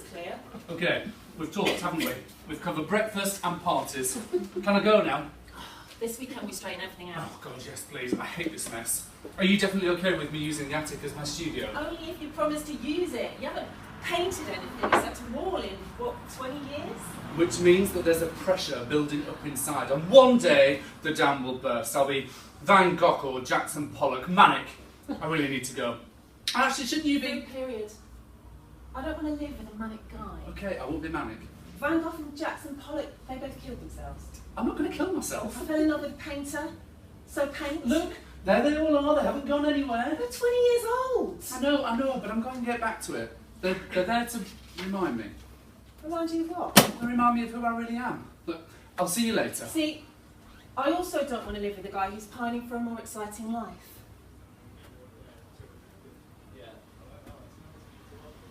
was clear. Okay, we've talked, haven't we? We've covered breakfast and parties. Can I go now? This weekend we straighten everything out. Oh God, yes, please. I hate this mess. Are you definitely okay with me using the attic as my studio? Only if you promise to use it. You haven't painted anything except a wall in, what, 20 years? Which means that there's a pressure building up inside, and one day the dam will burst. I'll be Van Gogh or Jackson Pollock, manic. I really need to go. Actually, shouldn't you No be? period. I don't want to live with a manic guy. Okay, I won't be manic. Van Gogh and Jackson Pollock, they both killed themselves. I'm not going to kill I myself. fell in love with a painter. So paint. Look, there they all are. They haven't gone anywhere. They're 20 years old. I know, but I'm going to get back to it. They're there to remind me. Remind you of what? They remind me of who I really am. Look, I'll see you later. See, I also don't want to live with a guy who's pining for a more exciting life.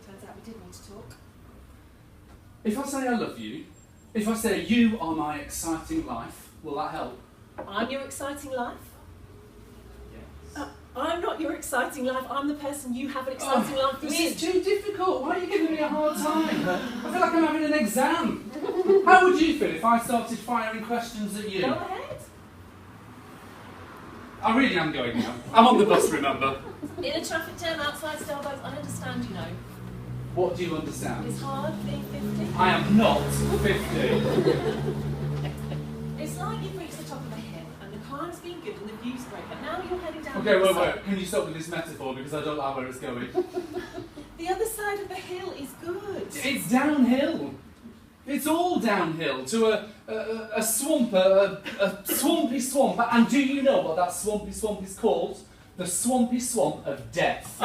Turns out we did need to talk. If I say I love you, if I say you are my exciting life, will that help? I'm your exciting life? I'm not your exciting life. I'm the person you have an exciting life with. This is too difficult. Why are you giving me a hard time? I feel like I'm having an exam. How would you feel if I started firing questions at you? Go ahead. I really am going now. I'm on the bus, remember? In a traffic jam outside Starbucks, I understand, you know. What do you understand? It's hard being 50. I am not 50. It's like you've reached the top of a hill and the climb's been good and the view's great, but now you're heading down Okay, the other wait. side. Can you stop with this metaphor because I don't like where it's going? The other side of the hill is good. It's downhill. It's all downhill to a swamp, a swampy swamp. And do you know what that swampy swamp is called? The swampy swamp of death.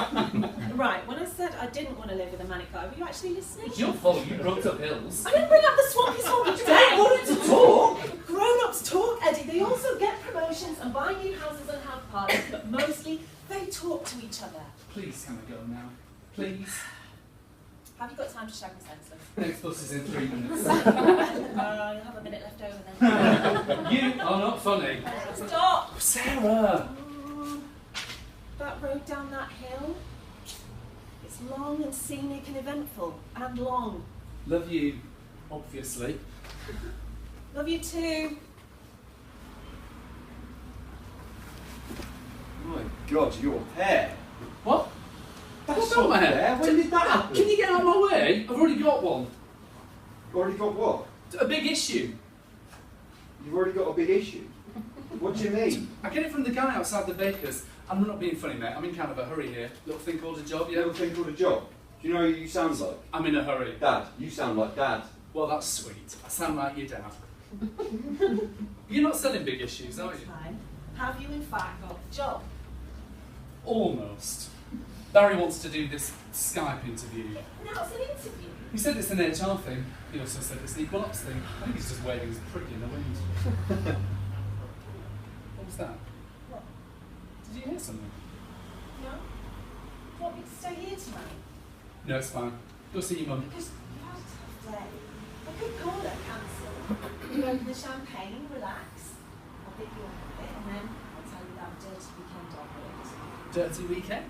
Right, when I said I didn't want to live with a manic guy, were you actually listening? It's your fault. You brought up hills. I didn't bring up the swampy swamp of They death. wanted to talk. Grown-ups talk, Eddie. They also get promotions and buy new houses and have parties, but mostly they talk to each other. Please, can I go now? Please. Have you got time to shag and senseless? Next bus is in 3 minutes. You'll have a minute left over then. You are not funny. Stop! Sarah! That road down that hill, it's long and scenic and eventful, and long. Love you, obviously. Love you too. My God, your hair. What? That's What's wrong not with my fair. hair? When did that happen? Can you get out of my way? I've already got one. You've already got what? A big issue. You've already got a big issue. What do you mean? I get it from the guy outside the baker's. I'm not being funny, mate. I'm in kind of a hurry here. Little thing called a job, You yeah? ever think called a job? Do you know who you sound like? I'm in a hurry. Dad. You sound like Dad. Well, that's sweet. I sound like your dad. You're not selling big issues, are you? Fine. Have you in fact got the job? Almost. Barry wants to do this Skype interview. Now it's an interview. He said it's an HR thing. He also said it's an equal ops thing. I think he's just waving his prick in the wind. What was that? What? Did you hear something? No? You want me to stay here tonight? No, it's fine. Go see your mum. Because you've had a tough day. I could call her cancel. You open the champagne, relax. I'll pick you up a bit and then I'll tell you about a dirty weekend I've worked. Dirty weekend.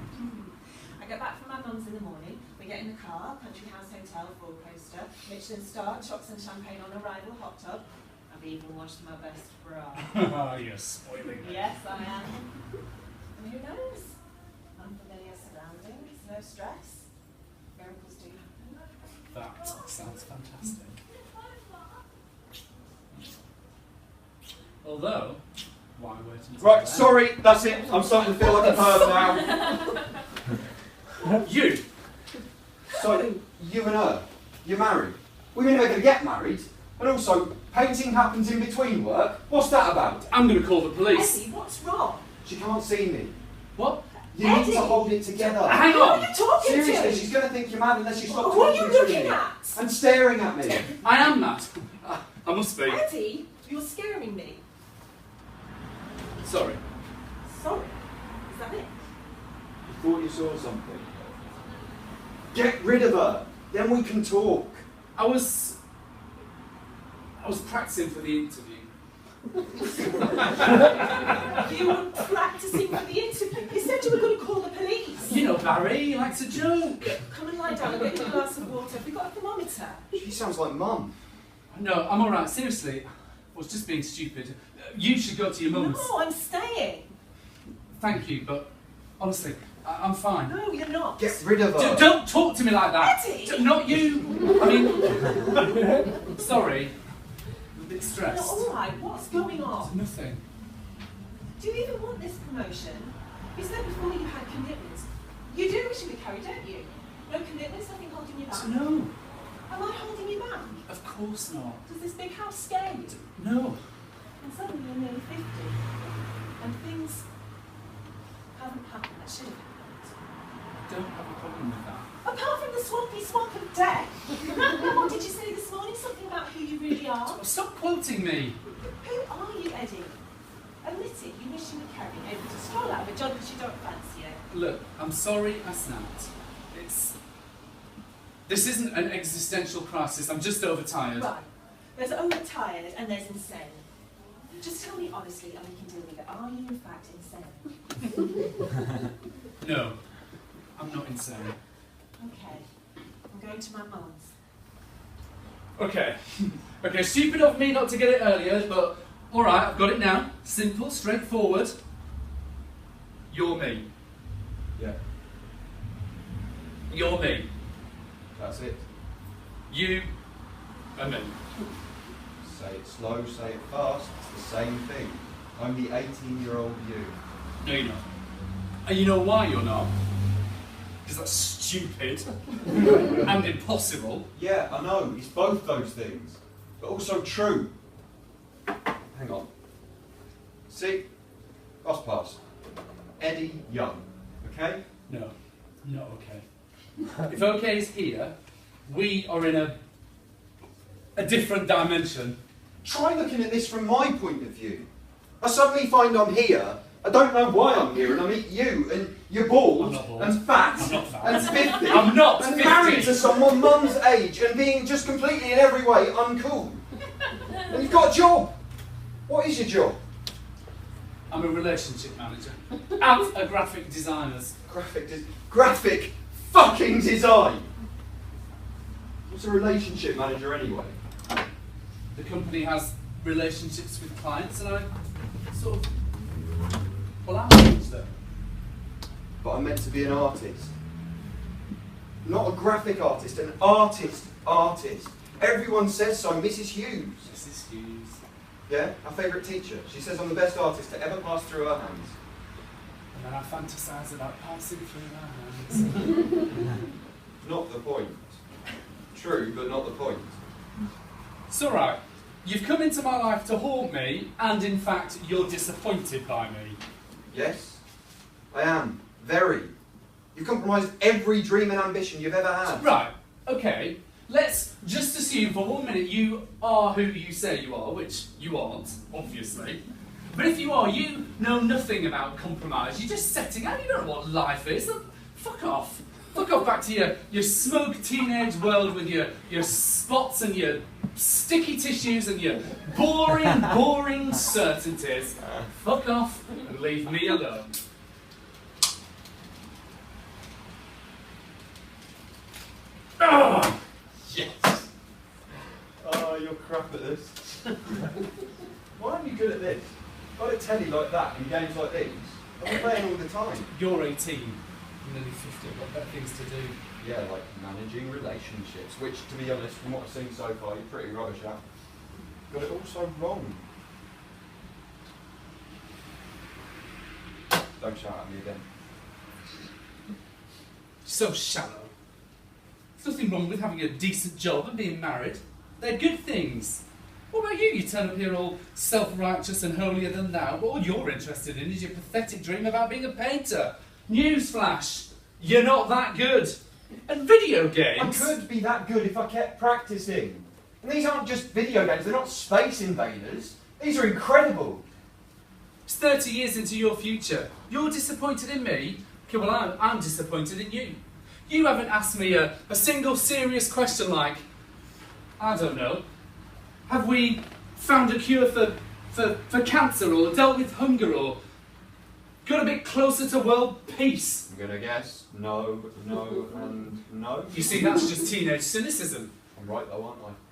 I get back from my mum's in the morning. We get in the car, Country House Hotel, full coaster, Michelin star, chocs and champagne on arrival, hot tub. I've even washed my best bra. Ah, you're spoiling it. Yes, I am. And who knows? Unfamiliar surroundings, no stress. Miracles do happen. That sounds fantastic. Although, why wait until Right, then? sorry, that's it. I'm starting to feel like a perv now. You! So, you and her, you're married. We're never going to get married. And also, painting happens in between work. What's that about? I'm going to call the police. Eddie, what's wrong? She can't see me. What? You need Eddie! to hold it together. Hang Who are on! you talking Seriously, to? she's going to think you're mad unless you stop What are you talking to looking me. at? And staring at me. I am mad. I must be. Eddie, you're scaring me. Sorry. Sorry. Is that it? I thought you saw something. Get rid of her. Then we can talk. I was practicing for the interview. You were practicing for the interview. You said you were going to call the police. You know, Barry, he likes a joke. Come and lie down and get you a glass of water. Have you got a thermometer? She sounds like Mum. No, I'm alright, seriously. I was just being stupid. You should go to your mum's. No, I'm staying. Thank you, but honestly, I'm fine. No, you're not. Get rid of her. Don't talk to me like that. Eddie! Not you. I mean, sorry. I'm a bit No, stressed. alright, what's going on? Nothing. Do you even want this promotion? You said before you had commitments. You do wish you were carried, don't you? No commitments, nothing holding you back. No, Am I holding you back? of course not. Does this big house scare you? No. And suddenly you're nearly 50. And things haven't happened that should have happened. Don't have a problem with that. Apart from the swampy swamp of death. What did you say this morning? Something about who you really are? Stop quoting me. Who are you, Eddie? Admit it, you wish you were carrying, able to stroll out of a job because you don't fancy it. Look, I'm sorry I snapped. This isn't an existential crisis. I'm just overtired. Right. There's overtired and there's insane. Just tell me honestly and we can deal with it. Are you in fact insane? No, I'm not insane. Okay. I'm going to my mum's. Okay. Okay, stupid of me not to get it earlier, but alright, I've got it now. Simple, straightforward. You're me. Yeah, You're me. that's it. You are me. Say it slow, say it fast. It's the same thing. I'm the 18-year-old you. No, you're not. And you know why you're not? Because that's stupid and impossible. Yeah, I know. It's both those things, but also true. Hang on. See? Boss pass. Eddie Young. Okay? No, not okay. If okay is here, we are in a different dimension. Try looking at this from my point of view. I suddenly find I'm here. I don't know why I'm here, and I meet you, and you're I'm bald, not bald. and fat, I'm not fat. and 50, I'm not and 50. married to someone mum's age, and being just completely in every way uncool. And you've got a job. What is your job? I'm a relationship manager at a graphic designer's. Graphic fucking design. What's a relationship manager anyway? The company has relationships with clients, and I sort of, well, I manage them. But I'm meant to be an artist. Not a graphic artist, an artist. Everyone says so, Mrs. Hughes. Mrs. Hughes. Yeah, our favourite teacher. She says I'm the best artist to ever pass through her hands. And then I fantasise about passing through their hands. Not the point. True, but not the point. It's alright. You've come into my life to haunt me, and in fact, you're disappointed by me. Yes, I am. Very. You've compromised every dream and ambition you've ever had. Right, okay. Let's just assume for 1 minute you are who you say you are, which you aren't, obviously. But if you are, you know nothing about compromise. You're just setting out, you don't know what life is. So fuck off. Fuck off back to your smug teenage world with your spots and your sticky tissues and your boring certainties. Fuck off and leave me alone. Ah! Yes. Oh, you're crap at this. Why aren't you good at this? Got a telly like that in games like these. I'm playing all the time. You're 18, I'm nearly 50, I've got better things to do. Yeah, like managing relationships, which, to be honest, from what I've seen so far, you're pretty rubbish at. Got it all so wrong. Don't shout at me again. So shallow. There's nothing wrong with having a decent job and being married. They're good things. What about you? You turn up here all self-righteous and holier than thou, but all you're interested in is your pathetic dream about being a painter. Newsflash, you're not that good. And video I games. could be that good if I kept practicing. And these aren't just video games, they're not Space Invaders. These are incredible. It's 30 years into your future. You're disappointed in me? Okay, well, I'm disappointed in you. You haven't asked me a single serious question like, I don't know, have we found a cure for cancer or dealt with hunger or got a bit closer to world peace. I'm gonna guess no, no, and no. You see, that's just teenage cynicism. I'm right though, aren't I?